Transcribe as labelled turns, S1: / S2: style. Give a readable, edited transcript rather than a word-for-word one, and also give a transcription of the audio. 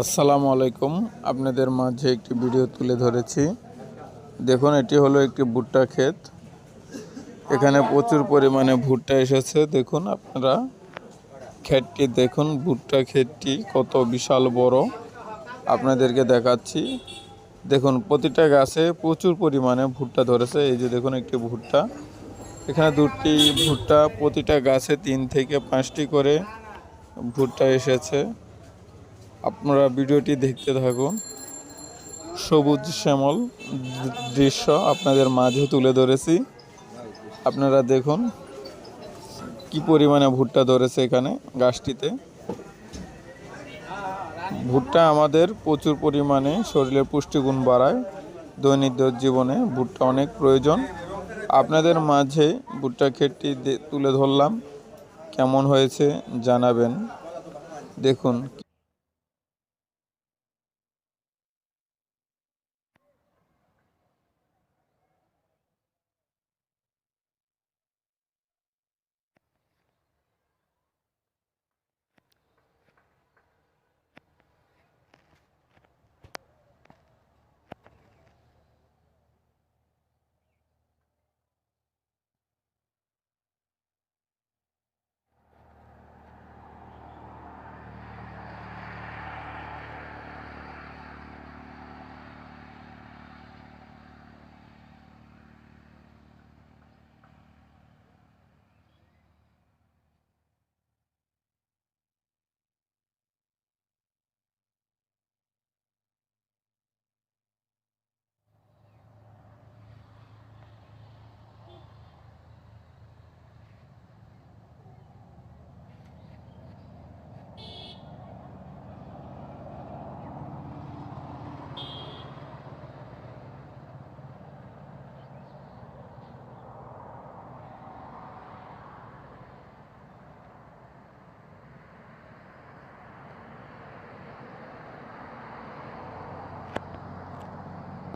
S1: আসসালামু আলাইকুম। আপনাদের মাঝে একটি ভিডিও তুলে ধরেছি। দেখুন, এটি হলো একটি ভুট্টা ক্ষেত। এখানে প্রচুর পরিমাণে ভুট্টা এসেছে। দেখুন আপনারা ক্ষেতটি দেখুন, ভুট্টা ক্ষেতটি কত বিশাল বড় আপনাদেরকে দেখাচ্ছি। দেখুন প্রতিটা গাছে প্রচুর পরিমাণে ভুট্টা ধরেছে। এই যে দেখুন একটি ভুট্টা, এখানে দুটি ভুট্টা, প্রতিটা গাছে 3 থেকে 5টি করে ভুট্টা এসেছে। আপনারা ভিডিওটি দেখতে থাকুন। সবুজ শ্যামল দৃশ্য আপনাদের মাঝে তুলে ধরেছি। আপনারা দেখুন কি পরিমাণে ভুট্টা ধরেছে এখানে গাছটিতে। ভুট্টা আমাদের প্রচুর পরিমাণে শরীরের পুষ্টিগুণ বাড়ায়। দৈনন্দিন জীবনে ভুট্টা অনেক প্রয়োজন। আপনাদের মাঝে ভুট্টা ক্ষেতটি তুলে ধরলাম। কেমন হয়েছে জানাবেন। দেখুন